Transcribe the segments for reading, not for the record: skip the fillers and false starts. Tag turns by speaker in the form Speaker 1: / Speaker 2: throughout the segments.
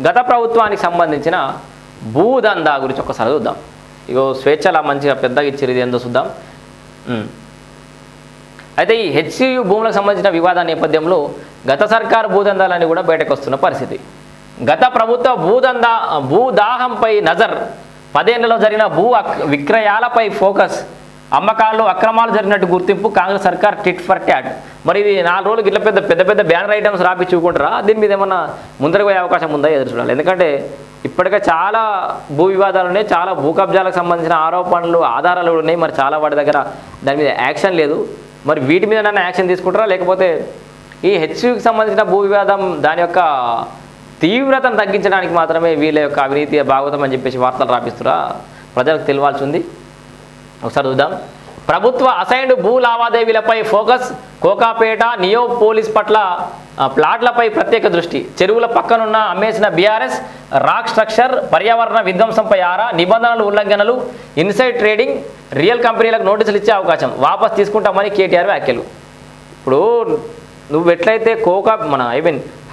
Speaker 1: గత ప్రభుత్వానికి సంబంధించిన భూదందా గురించి ఒకసారి చూద్దాం. ఇగో స్వేచ్ఛలా మంచిగా పెద్దగా ఇచ్చారు, ఇది ఏందో చూద్దాం. అయితే ఈ హెచ్సియు భూములకు సంబంధించిన వివాద నేపథ్యంలో గత సర్కారు భూదందాలన్నీ కూడా బయటకు వస్తున్న పరిస్థితి. గత ప్రభుత్వ భూదాహంపై నజర్, 10 ఏళ్లలో జరిగిన విక్రయాలపై ఫోకస్, అమ్మకాల్లో అక్రమాలు జరిగినట్టు గుర్తింపు, కాంగ్రెస్ సర్కార్ టిట్ ఫర్ ట్యాట్. మరి ఇది 4 రోజులు ఇట్లా పెద్ద పెద్ద బ్యానర్ ఐటమ్స్ రాపి చూకుంటారా? దీని మీద ఏమన్నా ముందరకు పోయే అవకాశం ఉందా? ఎదురు చూడాలి. ఎందుకంటే ఇప్పటికే చాలా భూ వివాదాలు ఉన్నాయి, చాలా భూ కబ్జాలకు సంబంధించిన ఆరోపణలు ఆధారాలు ఉన్నాయి. మరి చాలా వాటి దగ్గర దాని మీద యాక్షన్ లేదు. మరి వీటి మీద నన్ను యాక్షన్ తీసుకుంటారా, లేకపోతే ఈ హెచ్సియుకి సంబంధించిన భూ వివాదం దాని యొక్క తీవ్రతను తగ్గించడానికి మాత్రమే వీళ్ళ యొక్క అవినీతి భాగవతం అని చెప్పేసి వార్తలు రాపిస్తురా? ప్రజలకు తెలియాల్సి ఉంది. ఒకసారి చూద్దాం. ప్రభుత్వ అసైన్డ్ భూ లావాదేవీలపై ఫోకస్, కోకాపేట నియో పోలీస్ పట్ల ప్లాట్లపై ప్రత్యేక దృష్టి, చెరువుల పక్కనున్న అమ్మేసిన బీఆర్ఎస్ రాక్ స్ట్రక్చర్, పర్యావరణ విధ్వంసంపై ఆరా, నిబంధనలు ఉల్లంఘనలు, ఇన్సైడ్ ట్రేడింగ్, రియల్ కంపెనీలకు నోటీసులు ఇచ్చే అవకాశం, వాపస్ తీసుకుంటామని కేటీఆర్ వ్యాఖ్యలు. ఇప్పుడు నువ్వు ఎట్లయితే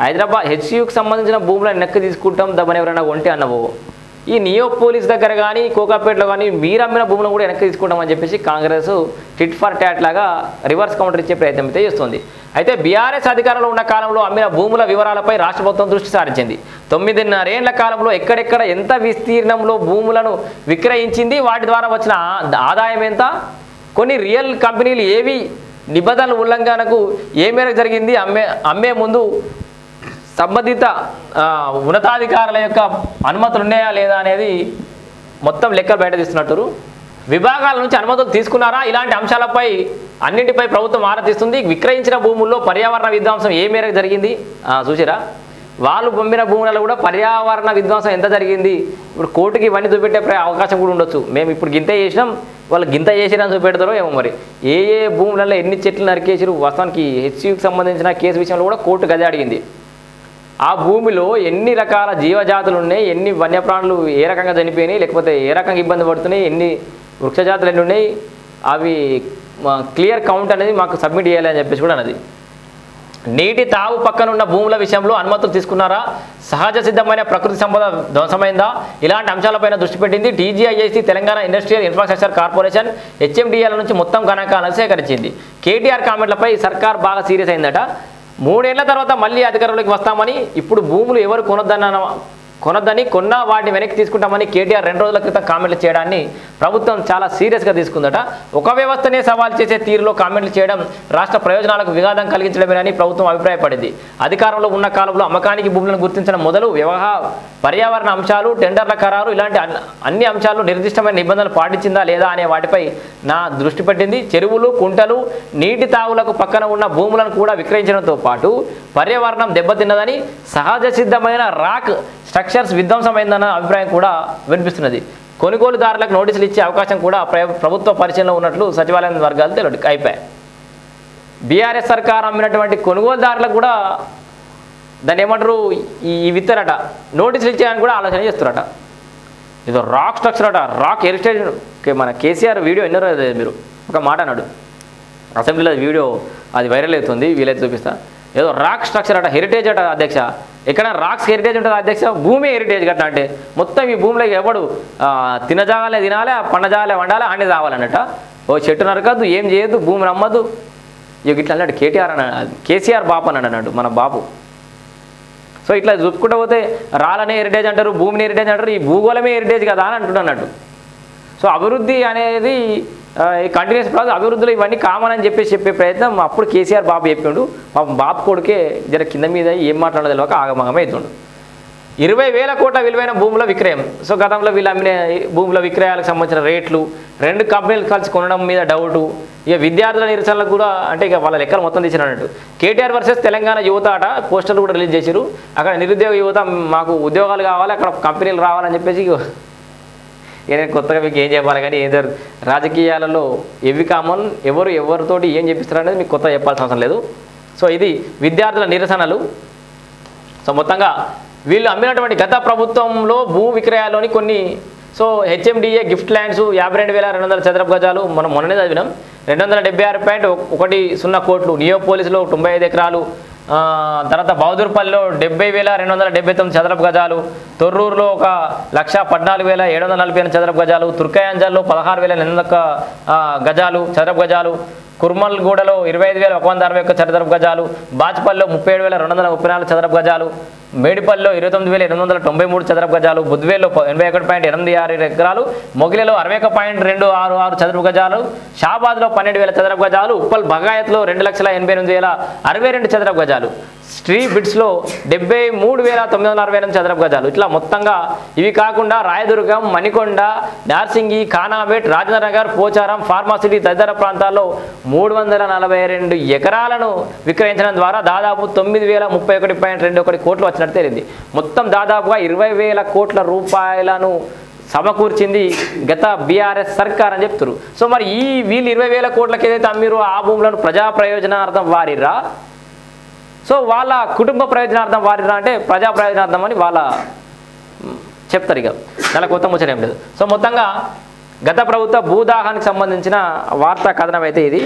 Speaker 1: హైదరాబాద్ హెచ్సియుకి సంబంధించిన భూములను నెక్కి తీసుకుంటాం దమ్మని ఎవరైనా కొంటే అన్నవో, ఈ నియో పోలీస్ దగ్గర కానీ కోకాపేటలో కానీ మీరు అమ్మిన భూములను కూడా వెనక్కి తీసుకుంటామని చెప్పేసి కాంగ్రెస్ టిట్ ఫర్ ట్యాట్ లాగా రివర్స్ కౌంటర్ ఇచ్చే ప్రయత్నం అయితే చేస్తుంది. అయితే బీఆర్ఎస్ అధికారంలో ఉన్న కాలంలో అమ్మిన భూముల వివరాలపై రాష్ట్ర ప్రభుత్వం దృష్టి సారించింది. 9.5 ఏళ్ల కాలంలో ఎక్కడెక్కడ ఎంత విస్తీర్ణంలో భూములను విక్రయించింది, వాటి ద్వారా వచ్చిన ఆదాయం ఎంత, కొన్ని రియల్ కంపెనీలు ఏవి నిబంధనల ఉల్లంఘనకు ఏ మేరకు జరిగింది, అమ్మే ముందు సంబంధిత ఉన్నతాధికారుల యొక్క అనుమతులు ఉన్నాయా లేదా అనేది మొత్తం లెక్కలు బయట తీస్తున్నట్టు. విభాగాల నుంచి అనుమతులు తీసుకున్నారా, ఇలాంటి అంశాలపై అన్నింటిపై ప్రభుత్వం ఆరా తీస్తుంది. విక్రయించిన భూముల్లో పర్యావరణ విధ్వంసం ఏ మేరకు జరిగింది చూసిరా? వాళ్ళు పంపిన భూములలో కూడా పర్యావరణ విధ్వంసం ఎంత జరిగింది. ఇప్పుడు కోర్టుకి ఇవన్నీ చూపెట్టే అవకాశం కూడా ఉండొచ్చు. మేము ఇప్పుడు గింత చేసినాం, వాళ్ళు గింత చేసినా చూపెడతారో ఏమో. మరి ఏ భూములలో ఎన్ని చెట్లు నరికేసారు, వాస్తవానికి హెచ్సియుకి సంబంధించిన కేసు విషయంలో కూడా కోర్టు గదే అడిగింది. ఆ భూమిలో ఎన్ని రకాల జీవజాతులు ఉన్నాయి, ఎన్ని వన్యప్రాణులు ఏ రకంగా చనిపోయినాయి, లేకపోతే ఏ రకంగా ఇబ్బంది పడుతున్నాయి, ఎన్ని వృక్షజాతులు ఎన్ని ఉన్నాయి, అవి క్లియర్ కౌంట్ అనేది మాకు సబ్మిట్ చేయాలి అని చెప్పేసి కూడా అన్నది. నీటి తావు పక్కనున్న భూముల విషయంలో అనుమతులు తీసుకున్నారా, సహజ సిద్ధమైన ప్రకృతి సంపద ధ్వంసమైందా, ఇలాంటి అంశాలపైన దృష్టి పెట్టింది. TGISC Telangana industrial infrastructure corporation హెచ్ఎండిఎల నుంచి మొత్తం గణాంకాలను సేకరించింది. కేటీఆర్ కామెంట్లపై సర్కార్ బాగా సీరియస్ అయిందట. 3 ఏళ్ల తర్వాత మళ్ళీ అధికారంలోకి వస్తామని, ఇప్పుడు భూములు ఎవరు కొనొద్దని కొన్నా వాటిని వెనక్కి తీసుకుంటామని కేటీఆర్ 2 రోజుల క్రితం కామెంట్లు చేయడాన్ని ప్రభుత్వం చాలా సీరియస్గా తీసుకుందట. ఒక వ్యవస్థనే సవాల్ చేసే తీరులో కామెంట్లు చేయడం రాష్ట్ర ప్రయోజనాలకు విఘాతం కలిగించడమేనని ప్రభుత్వం అభిప్రాయపడింది. అధికారంలో ఉన్న కాలంలో అమ్మకానికి భూములను గుర్తించడం మొదలు పర్యావరణ అంశాలు, టెండర్ల ఖరారు ఇలాంటి అన్ని అంశాలు నిర్దిష్టమైన నిబంధనలు పాటించిందా లేదా అనే వాటిపై నా దృష్టి పెట్టింది. చెరువులు, కుంటలు, నీటి తావులకు పక్కన ఉన్న భూములను కూడా విక్రయించడంతో పాటు పర్యావరణం దెబ్బతిన్నదని, సహజ సిద్ధమైన రాక్ స్ట్రక్చర్స్ విధ్వంసమైందన్న అభిప్రాయం కూడా వినిపిస్తున్నది. కొనుగోలుదారులకు నోటీసులు ఇచ్చే అవకాశం కూడా ప్రభుత్వ పరిశీలనలో ఉన్నట్లు సచివాలయం వర్గాలు అయిపోయాయి. బీఆర్ఎస్ సర్కార్ అమ్మినటువంటి కొనుగోలుదారులకు కూడా దాన్ని ఏమంటారు ఈ విత్తరట, నోటీసులు ఇచ్చేయడానికి కూడా ఆలోచన చేస్తారట. ఏదో రాక్ స్ట్రక్చర్ అట, రాక్ హెరిటేజ్. మన కేసీఆర్ వీడియో ఎన్నో మీరు ఒక మాట అన్నాడు అసెంబ్లీలో, వీడియో అది వైరల్ అవుతుంది, వీలైతే చూపిస్తా. ఏదో రాక్ స్ట్రక్చర్ అట, హెరిటేజ్ అట అధ్యక్ష. ఎక్కడ రాక్స్ హెరిటేజ్ ఉంటుంది అధ్యక్ష, భూమి హెరిటేజ్ గట్ట అంటే మొత్తం ఈ భూమిలో ఎవడు తినజాగాలే తినాలి, పండజాగాలే వండాలి, అన్నీ రావాలన్నట. ఓ చెట్టు నరకద్దు, ఏం చేయొద్దు, భూమిని అమ్మద్దు. ఇట్లా అన్నాడు కేటీఆర్ కేసీఆర్ బాపు అన్నాడు అన్నాడు మన బాపు. సో ఇట్లా చూపుకుంటూ పోతే రాళ్ళనే హెరిటేజ్ అంటారు, భూమిని హెరిటేజ్ అంటారు, ఈ భూగోళమే హెరిటేజ్ కదా అని అంటున్నట్టు. సో అభివృద్ధి అనేది కంటిన్యూస్ ప్రాసెస్, అభివృద్ధిలో ఇవన్నీ కామన్ అని చెప్పే ప్రయత్నం అప్పుడు కేసీఆర్ బాబు చెప్పిండు. పాపం బాబు కొడుకే జర కింద మీద ఏం మాట్లాడదో తెలియక ఆగమగమే అవుతుండు. 20,000 కోట్ల విలువైన భూముల విక్రయం. సో గతంలో వీళ్ళు అమ్మిన భూముల విక్రయాలకు సంబంధించిన రేట్లు, 2 కంపెనీలు కలిసి కొనడం మీద డౌటు, ఇక విద్యార్థుల నిరసనలకు కూడా అంటే ఇక వాళ్ళ లెక్కలు మొత్తం తీసినట్టు. కేటీఆర్ వర్సెస్ తెలంగాణ యువత అట పోస్టర్లు కూడా రిలీజ్ చేశారు. అక్కడ నిరుద్యోగ యువత మాకు ఉద్యోగాలు కావాలి, అక్కడ కంపెనీలు రావాలని చెప్పేసి నేను కొత్తగా మీకు ఏం చెప్పాలి కానీ ఏం రాజకీయాలలో ఎవి కామన్, ఎవరితోటి ఏం చెప్పిస్తారు అనేది మీకు కొత్తగా చెప్పాల్సిన అవసరం లేదు. సో ఇది విద్యార్థుల నిరసనలు. సో మొత్తంగా వీళ్ళు అమ్మినటువంటి గత ప్రభుత్వంలో భూ విక్రయాల్లోని కొన్ని సో హెచ్ఎండిఏ గిఫ్ట్ ల్యాండ్స్ 52,200 చదరపు గజాలు మొన్ననే చదివినాం. 276.10 కోట్లు, నియోపోలిస్లో 95 ఎకరాలు, తర్వాత బౌదూర్పల్లిలో 70,279 చదరపు గజాలు, తొర్రూరులో 1,14,748 చదరపు గజాలు, తుర్కయాంజల్లో 16,800 గజాలు చదరపు గజాలు, కుర్మల్గూడలో 25,161 చదరపు గజాలు, బాచ్పల్లిలో 37,234 చదరపు గజాలు, మేడిపల్లిలో 29,893 చదరపు గజాలు, బుద్వేల్లో 81.86 ఎకరాలు, మొగిలిలో 61.266 చదరపు గజాలు, షాబాద్లో 12,000 చదరపు గజాలు, ఉప్పల్ బగాయత్లో 2,88,062 చదరపు గజాలు, స్ట్రీ బిడ్స్లో 73,968 చదరపు గజాలు. ఇట్లా మొత్తంగా ఇవి కాకుండా రాయదుర్గం, మణికొండ, నార్సింగి, ఖానాపేట్, రాజేంద్రనగర్, పోచారం, ఫార్మాసిటీ తదితర ప్రాంతాల్లో 342 ఎకరాలను విక్రయించడం ద్వారా దాదాపు 9,031.21 కోట్లు వచ్చినట్టు తేలింది. మొత్తం దాదాపుగా 20,000 కోట్ల రూపాయలను సమకూర్చింది గత బీఆర్ఎస్ సర్కార్ అని చెప్తారు. సో మరి వీళ్ళు 20,000 కోట్లకి ఏదైతే అమ్మిరో ఆ భూములను ప్రజా ప్రయోజనార్థం వారిరా, సో వాళ్ళ కుటుంబ ప్రయోజనార్థం వారిరా అంటే ప్రజా ప్రయోజనార్థం అని వాళ్ళ చెప్తారు. ఇక చాలా కొత్త ముచ్చట ఏం లేదు. సో మొత్తంగా గత ప్రభుత్వ భూదాహానికి సంబంధించిన వార్తా కథనం అయితే ఇది.